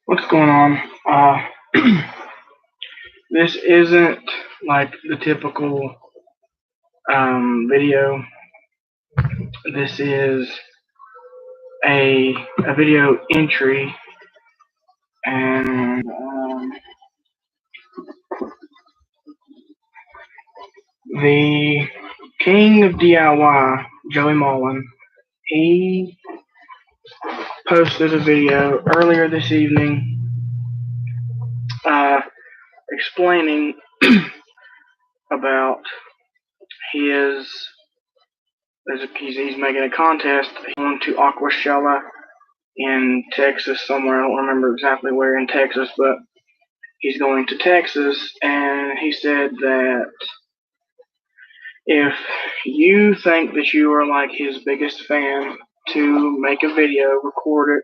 What's going on? This isn't like the typical video. This is a video entry, and the king of DIY, Joey Mullen, he posted a video earlier this evening explaining about his. He's making a contest. He's going to Aquashella in Texas somewhere. I don't remember exactly where in Texas, but he's going to Texas, and he said that if you think that you are like his biggest fan, to make a video, record it,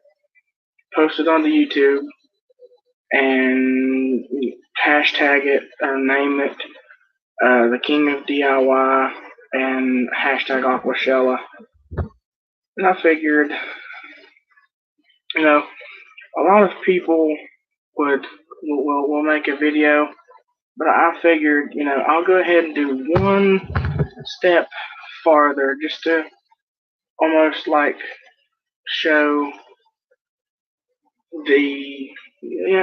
post it onto YouTube, and hashtag it or name it the King of DIY and hashtag Aquashella. And I figured, a lot of people will make a video, but I figured, I'll go ahead and do one step farther just to almost like show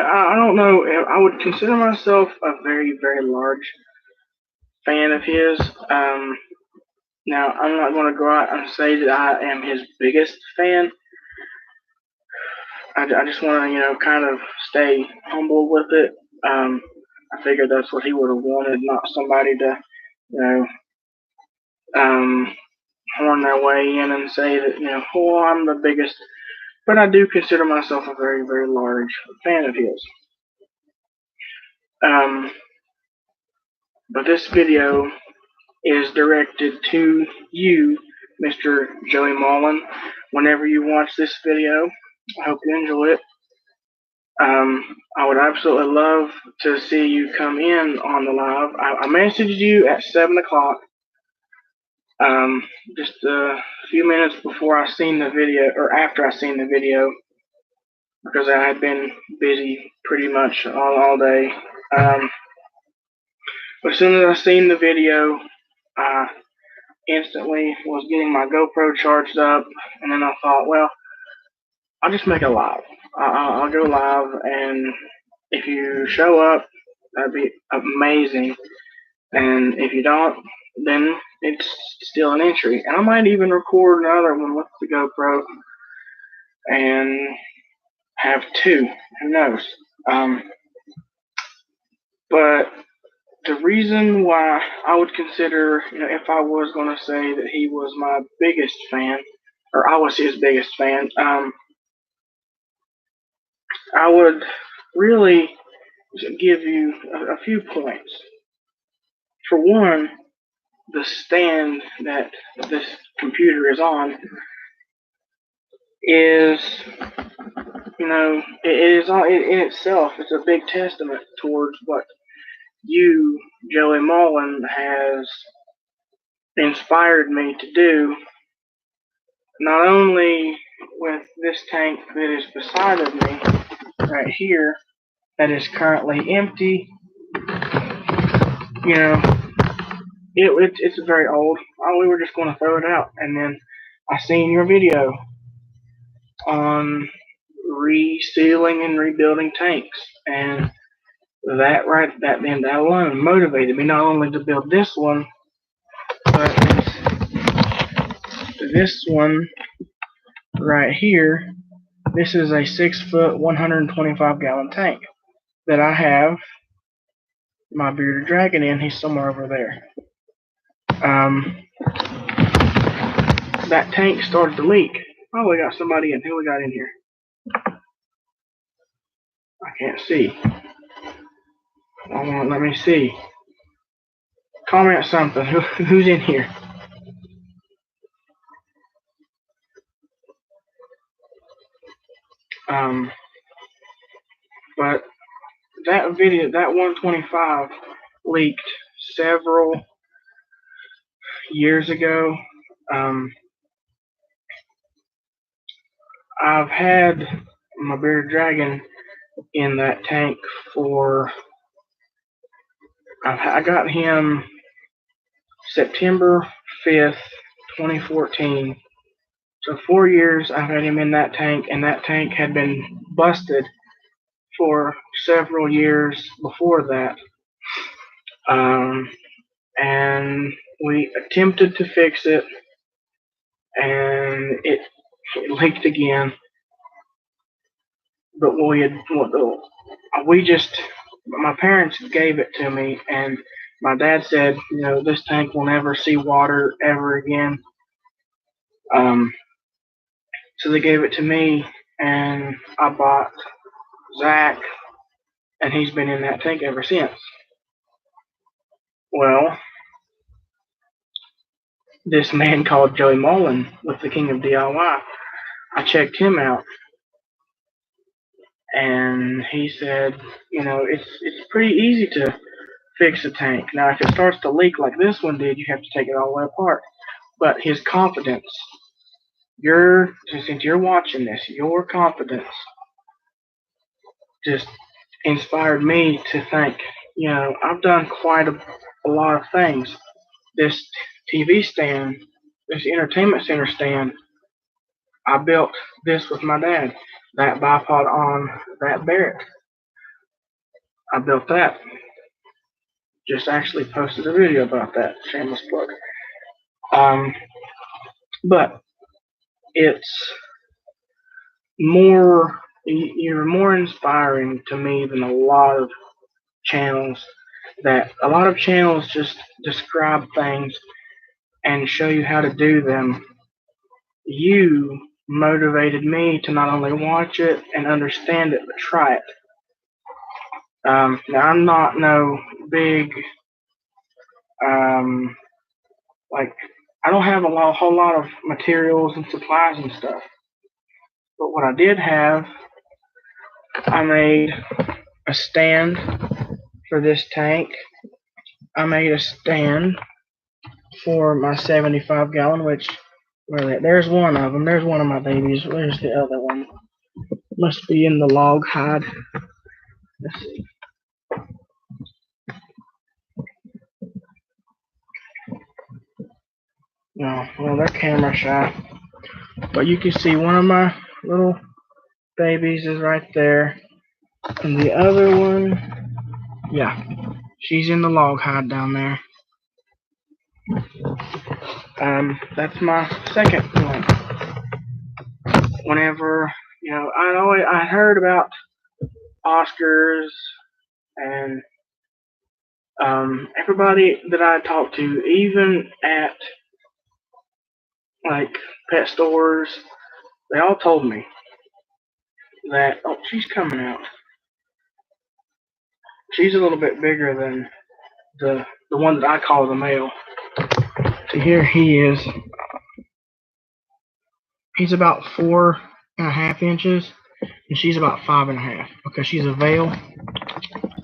I don't know, I would consider myself a very, very large fan of his. Now, I'm not going to go out and say that I am his biggest fan. I just want to, kind of stay humble with it. I figured that's what he would have wanted, not somebody to, horn their way in and say that, oh, I'm the biggest. But I do consider myself a very, very large fan of his. But this video is directed to you, Mr. Joey Mullen. Whenever you watch this video, I hope you enjoy it. I would absolutely love to see you come in on the live. I messaged you at 7 o'clock, just a few minutes before I seen the video, or after I seen the video, because I had been busy pretty much all day. But as soon as I seen the video, I instantly was getting my GoPro charged up, and then I thought, well, I'll just make it live. I'll go live, and if you show up, that'd be amazing. And if you don't, then it's still an entry. And I might even record another one with the GoPro and have two. Who knows? But the reason why I would consider, if I was going to say that he was my biggest fan, or I was his biggest fan, I would really give you a few points. For one, the stand that this computer is on is, it is in itself, it's a big testament towards what you, Joey Mullen, has inspired me to do, not only with this tank that is beside of me right here, that is currently empty. It's very old. We were just going to throw it out, and then I seen your video on resealing and rebuilding tanks, and that alone motivated me not only to build this one, but this one right here. This is a 6-foot, 125-gallon tank that I have my bearded dragon in. He's somewhere over there. That tank started to leak. Oh, we got somebody in. Who we got in here? I can't see. Let me see. Comment something. Who's in here? But that video, that 125, leaked several years ago. I've had my bearded dragon in that tank for, I got him September 5th, 2014. So 4 years I've had him in that tank, and that tank had been busted for several years before that. Um, and we attempted to fix it, and it leaked again. But we just, my parents gave it to me, and my dad said, this tank will never see water ever again. So they gave it to me, and I bought Zach, and he's been in that tank ever since. Well, this man called Joey Mullen with the King of DIY, I checked him out, and he said, it's pretty easy to fix a tank. Now, if it starts to leak like this one did, you have to take it all the way apart. But his confidence, since you're watching this, your confidence just inspired me to think, I've done quite a lot of things. This TV stand, this entertainment center stand, I built this with my dad. That bipod on that Barrett, I built that. Just actually posted a video about that. Shameless plug. But it's you're more inspiring to me than a lot of channels. That a lot of channels just describe things and show you how to do them. You motivated me to not only watch it and understand it, but try it. Now I'm not no big like I don't have a whole lot of materials and supplies and stuff. But what I did have, I made a stand for this tank. I made a stand for my 75-gallon, which, there's one of them. There's one of my babies. Where's the other one? Must be in the log hide. Let's see. No, well, they're camera shy. But you can see one of my little babies is right there. And the other one, yeah, she's in the log hide down there. That's my second one. Whenever, I heard about Oscars and everybody that I talked to, even at like pet stores, they all told me that, oh, she's coming out. She's a little bit bigger than the one that I call the male. So here he is. He's about 4.5 inches, and she's about 5.5 because she's a veil.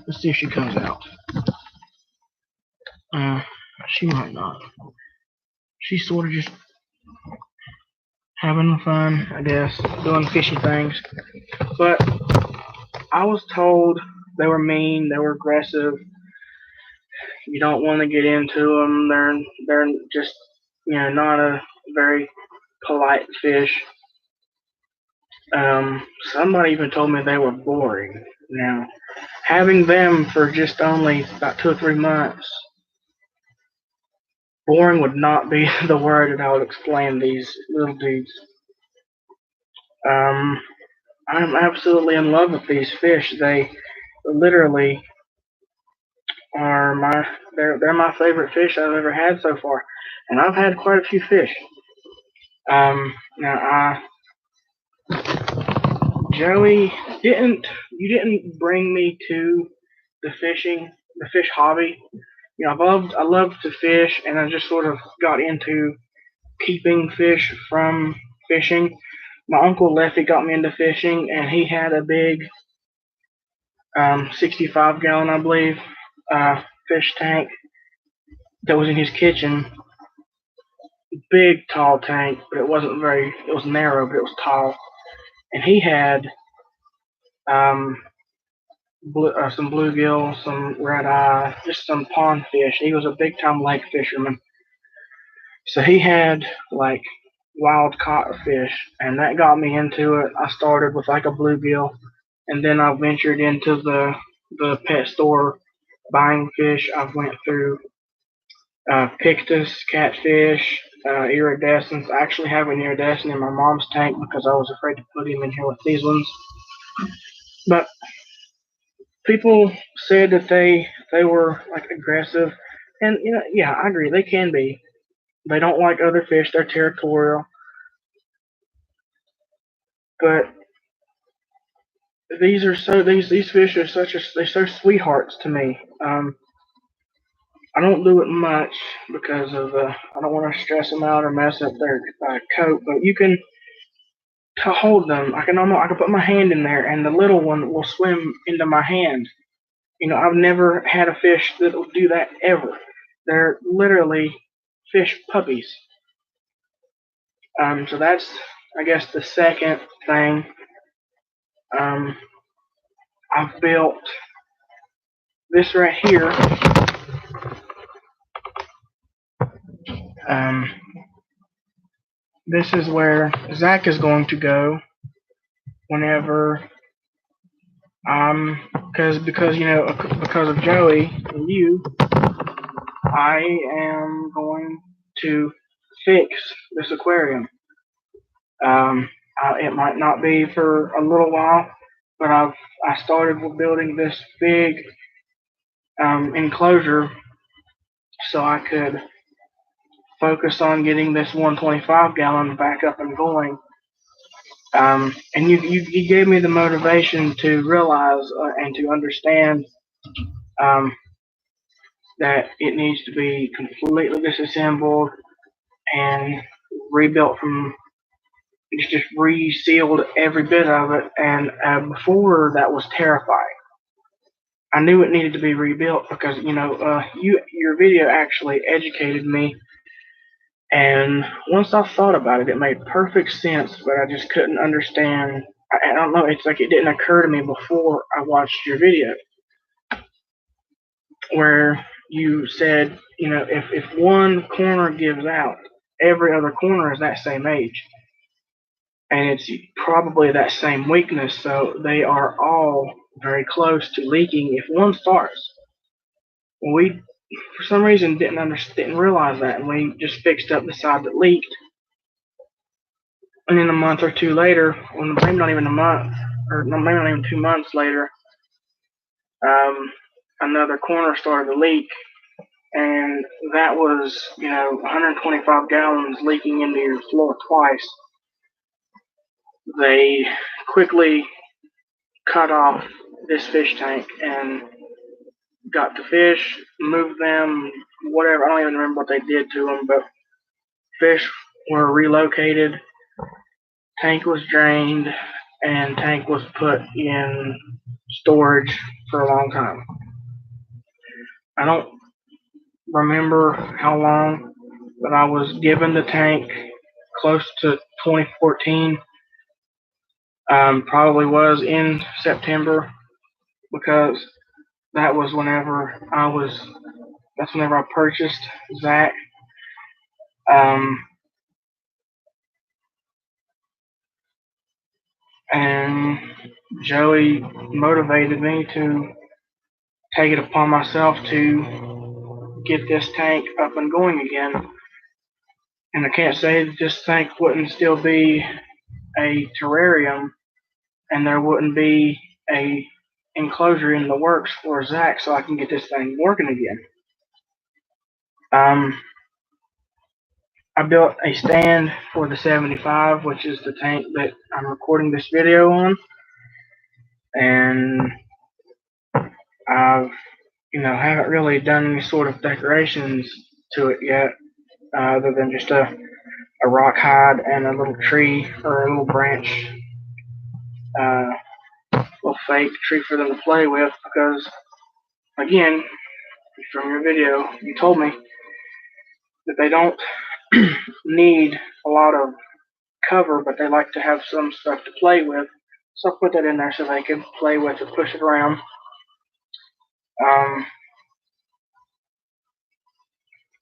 Let's see if she comes out. She might not. She's sort of just having fun, I guess, doing fishy things. But I was told they were mean, they were aggressive. You don't want to get into them. They're just, not a very polite fish. Somebody even told me they were boring. Now, having them for just only about 2 or 3 months, boring would not be the word that I would explain these little dudes. I'm absolutely in love with these fish. They literally are they're my favorite fish I've ever had so far, and I've had quite a few fish. Now Joey, you didn't bring me to the fish hobby. I loved to fish, and I just sort of got into keeping fish from fishing. My uncle Leffy got me into fishing, and he had a big 65-gallon, I believe, fish tank that was in his kitchen. Big, tall tank, but it was narrow, but it was tall. And he had some bluegill, some red eye, just some pond fish. He was a big time lake fisherman, so he had like wild caught fish, and that got me into it. I started with like a bluegill, and then I ventured into the pet store buying fish. I went through pictus, catfish, iridescence. I actually have an iridescent in my mom's tank because I was afraid to put him in here with these ones. But people said that they were like aggressive, and yeah, I agree. They can be. They don't like other fish. They're territorial. But these fish are they're so sweethearts to me. I don't do it much because of I don't want to stress them out or mess up their coat. But you can to hold them. I can put my hand in there and the little one will swim into my hand. I've never had a fish that will do that ever. They're literally fish puppies. So that's, I guess, the second thing. Um, I've built this right here. Um, this is where Zach is going to go whenever because because of Joey and you, I am going to fix this aquarium. It might not be for a little while, but I started with building this big enclosure so I could focus on getting this 125 gallon back up and going. And you gave me the motivation to realize and to understand um, that it needs to be completely disassembled and rebuilt from just resealed every bit of it. And before that was terrifying. I knew it needed to be rebuilt because your video actually educated me. And once I thought about it, it made perfect sense, but I just couldn't understand. I don't know. It's like it didn't occur to me before I watched your video, where you said, if one corner gives out, every other corner is that same age, and it's probably that same weakness. So they are all very close to leaking if one starts. We, for some reason, didn't realize that, and we just fixed up the side that leaked. And then a month or two later, well, maybe not even a month, or maybe not even 2 months later, um, another corner started to leak, and that was 125 gallons leaking into your floor twice. They quickly cut off this fish tank and got the fish, moved them, whatever. I don't even remember what they did to them, but fish were relocated, tank was drained, and tank was put in storage for a long time. I don't remember how long, but I was given the tank close to 2014. Probably was in September because that was that's whenever I purchased Zach. And Joey motivated me to take it upon myself to get this tank up and going again. And I can't say that this tank wouldn't still be a terrarium and there wouldn't be a enclosure in the works for Zach so I can get this thing working again. I built a stand for the 75, which is the tank that I'm recording this video on. And I've, haven't really done any sort of decorations to it yet, other than just a rock hide and a little tree or a little branch, little fake tree for them to play with. Because, again, from your video, you told me that they don't need a lot of cover, but they like to have some stuff to play with. So I put that in there so they can play with it, push it around. Um,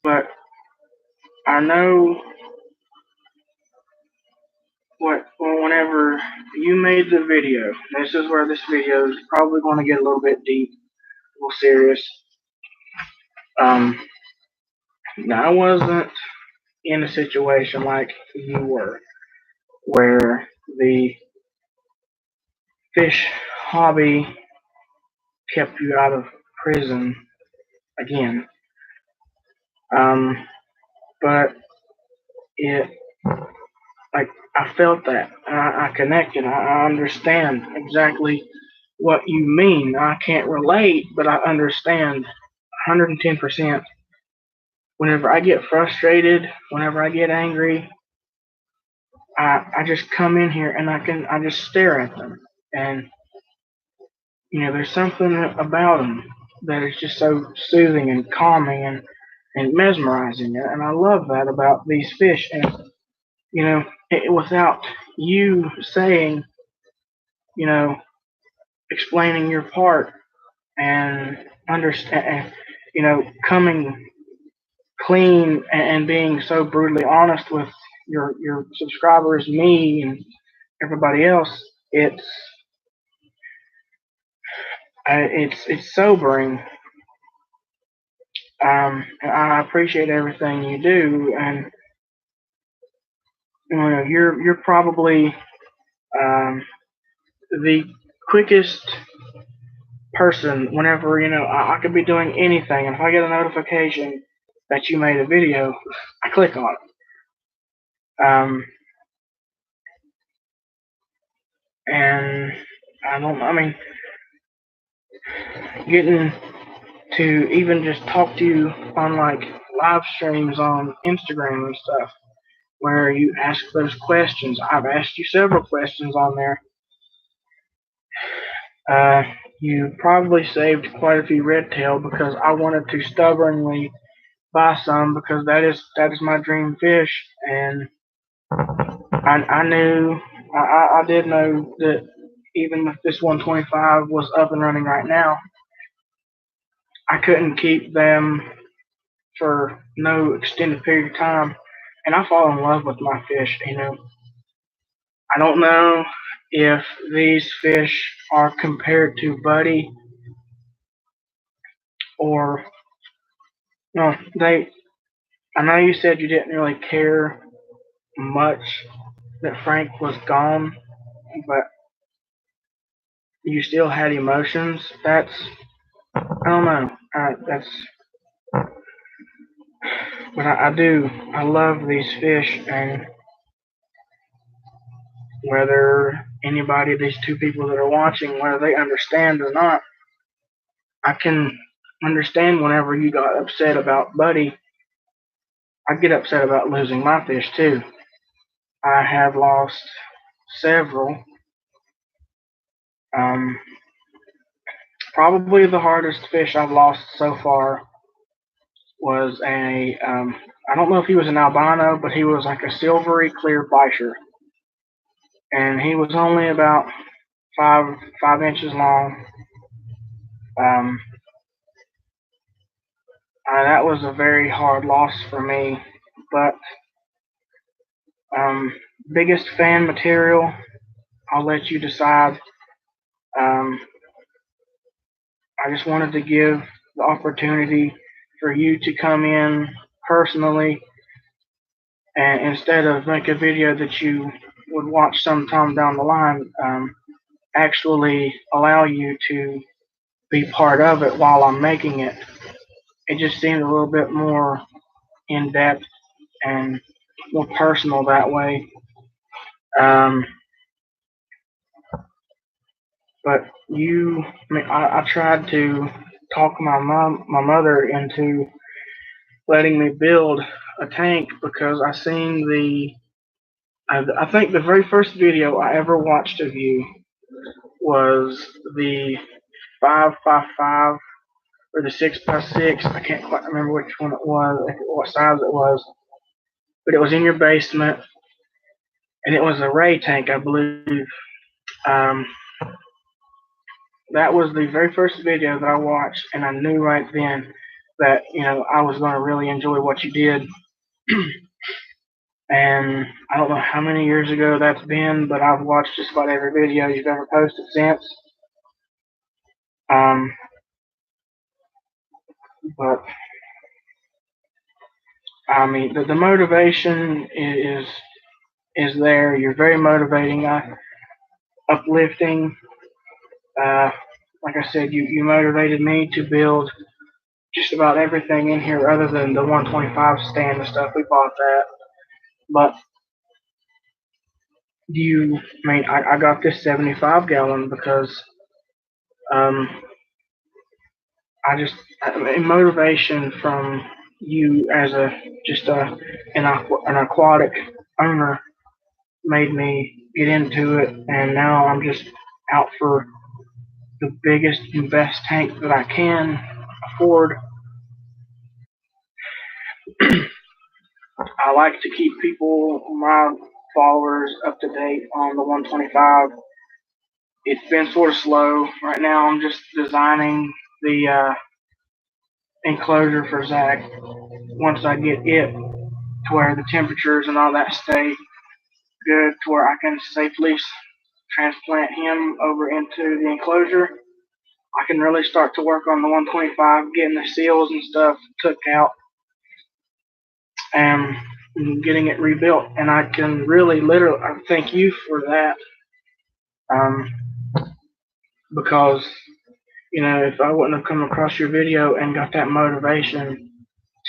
but I know whenever you made the video, this is where this video is probably going to get a little bit deep, a little serious. Um, I wasn't in a situation like you were, where the fish hobby kept you out of prison again. Um, but it, like, I felt that. I connected. I understand exactly what you mean. I can't relate, but I understand 110%. Whenever I get frustrated, whenever I get angry, I just come in here and I just stare at them. And, there's something about them that is just so soothing and calming and mesmerizing. And I love that about these fish. And, without you saying, you know, explaining your part and understand, coming clean and being so brutally honest with your subscribers, me, and everybody else, it's sobering. I appreciate everything you do, and you're probably the quickest person. Whenever I could be doing anything, and if I get a notification that you made a video, I click on it. And I don't. I mean, getting to even just talk to you on like live streams on Instagram and stuff, where you ask those questions. I've asked you several questions on there. Uh, you probably saved quite a few red tail because I wanted to stubbornly buy some because that is my dream fish, and I knew I did know that even if this 125 was up and running right now, I couldn't keep them for no extended period of time, and I fall in love with my fish. I don't know if these fish are compared to Buddy or no. I know you said you didn't really care much that Frank was gone, but you still had emotions. I don't know. That's but I do. I love these fish, and whether anybody, these two people that are watching, whether they understand or not, I can understand whenever you got upset about Buddy. I get upset about losing my fish too. I have lost several. Um, Probably the hardest fish I've lost so far was I don't know if he was an albino, but he was like a silvery clear bichir, and he was only about 5 inches long. Um, that was a very hard loss for me, but um, biggest fan material, I'll let you decide. Um, I just wanted to give the opportunity for you to come in personally, and instead of make a video that you would watch sometime down the line, actually allow you to be part of it while I'm making it. It just seemed a little bit more in depth and more personal that way. Um, but I tried to talk my mother into letting me build a tank because I think the very first video I ever watched of you was the 5x5 or the 6x6. I can't quite remember which one it was, what size it was, but it was in your basement, and it was a ray tank, I believe. Um, that was the very first video that I watched, and I knew right then that I was going to really enjoy what you did. And I don't know how many years ago that's been, but I've watched just about every video you've ever posted since. Um, but I mean, the motivation is there. You're very motivating, uplifting. Uh, like I said, you motivated me to build just about everything in here, other than the 125 stand and stuff. We bought that, but I got this 75 gallon because um, motivation from you as an aquatic owner made me get into it, and now I'm just out for the biggest and best tank that I can afford. I like to keep my followers, up to date on the 125. It's been sort of slow. Right now, I'm just designing the enclosure for Zach. Once I get it to where the temperatures and all that stay good, to where I can safely transplant him over into the enclosure, I can really start to work on the 125, getting the seals and stuff took out and getting it rebuilt. And I can really, literally, I thank you for that, um, because if I wouldn't have come across your video and got that motivation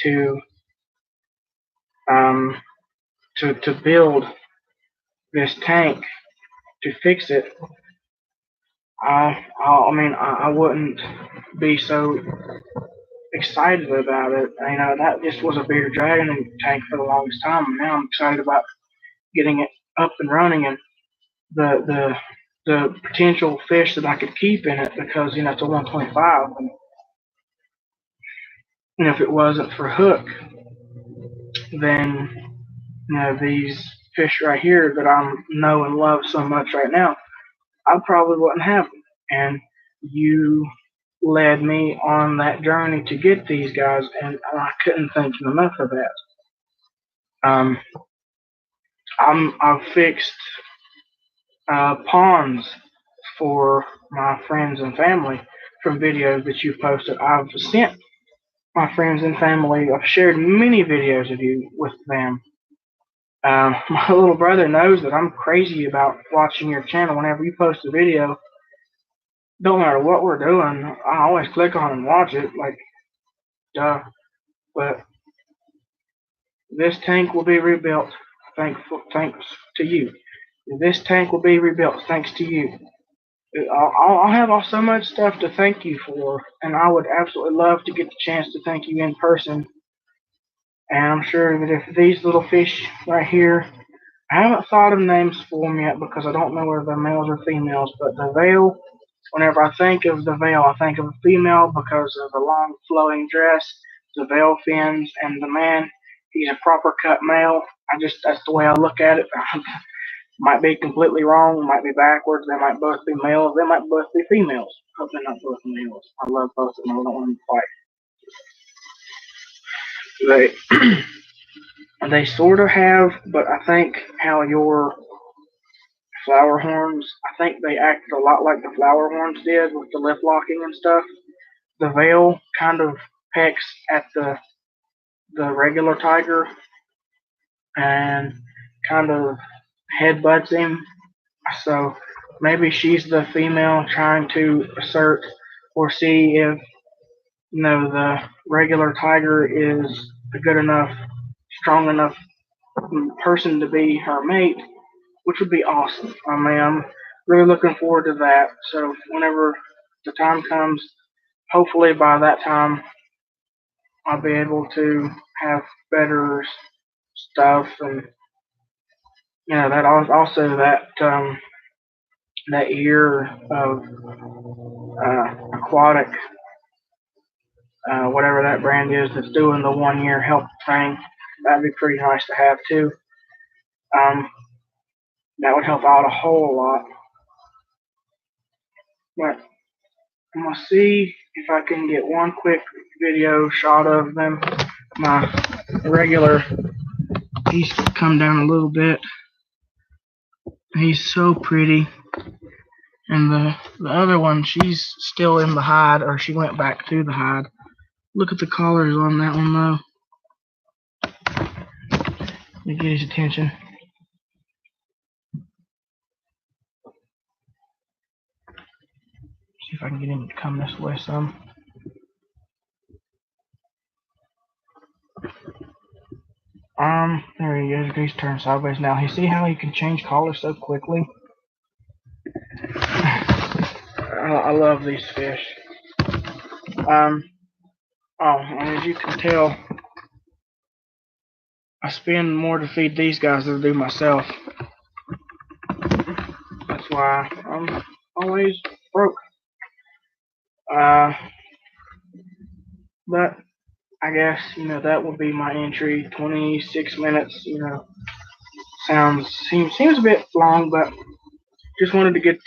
to um, to build this tank, to fix it, I wouldn't be so excited about it. That just was a beer dragon tank for the longest time. And now I'm excited about getting it up and running, and the the potential fish that I could keep in it, because it's a 125. And if it wasn't for hook, then these fish right here that I know and love so much right now, I probably wouldn't have them. And you led me on that journey to get these guys, and I couldn't thank you enough for that. I've fixed ponds for my friends and family from videos that you've posted. I've sent my friends and family, I've shared many videos of you with them. My little brother knows that I'm crazy about watching your channel. Whenever you post a video, don't matter what we're doing, I always click on and watch it, like, duh. But this tank will be rebuilt thanks to you. This tank will be rebuilt thanks to you. I'll have so much stuff to thank you for, and I would absolutely love to get the chance to thank you in person. And I'm sure that if these little fish right here, I haven't thought of names for them yet because I don't know whether they're males or females, but the veil, whenever I think of the veil, I think of a female because of the long flowing dress, the veil fins, and the man, he's a proper cut male. That's the way I look at it. Might be completely wrong, might be backwards, they might both be males, they might both be females. Hope they're not both males. I love both of them, I don't want them to fight. They sort of have, but I think how your flower horns, I think they acted a lot like the flower horns did with the lip locking and stuff. The veil kind of pecks at the regular tiger and kind of headbutts him. So maybe she's the female trying to assert or see if the regular tiger is a good enough, strong enough person to be her mate, which would be awesome. I mean, I'm really looking forward to that. So whenever the time comes, hopefully by that time I'll be able to have better stuff, and that also that year of aquatic, whatever that brand is that's doing the 1 year help thing. That'd be pretty nice to have too. Um, that would help out a whole lot. But I'm gonna see if I can get one quick video shot of them. My regular, he's come down a little bit. He's so pretty. And the other one, she's still in the hide, or she went back to the hide. Look at the collars on that one though. Let me get his attention. See if I can get him to come this way some. There he is. He's turned sideways now. You see how he can change colors so quickly? I love these fish. And as you can tell, I spend more to feed these guys than I do myself. That's why I'm always broke. But I guess, that would be my entry. 26 minutes, seems a bit long, but just wanted to get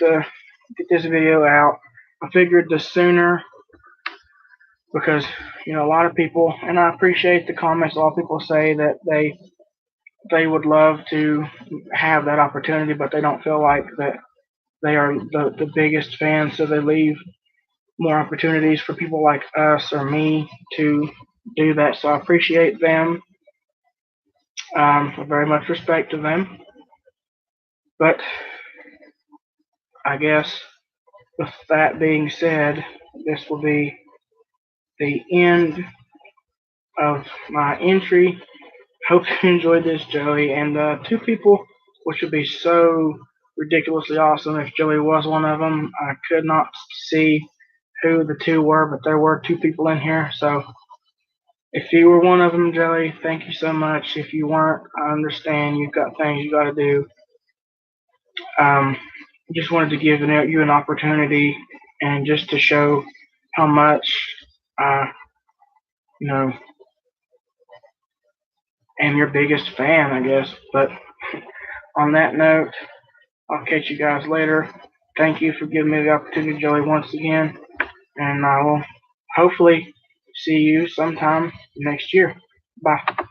this video out. I figured the sooner, because a lot of people, and I appreciate the comments. A lot of people say that they would love to have that opportunity, but they don't feel like that they are the biggest fans, so they leave more opportunities for people like us or me to do that. So I appreciate them. I very much respect to them. But I guess with that being said, this will be the end of my entry. Hope you enjoyed this, Joey. And two people, which would be so ridiculously awesome if Joey was one of them. I could not see who the two were, but there were two people in here. So if you were one of them, Joey, thank you so much. If you weren't, I understand. You've got things you got to do. Just wanted to give you an opportunity, and just to show how much am your biggest fan, I guess. But on that note, I'll catch you guys later. Thank you for giving me the opportunity, Joey, once again. And I will hopefully see you sometime next year. Bye.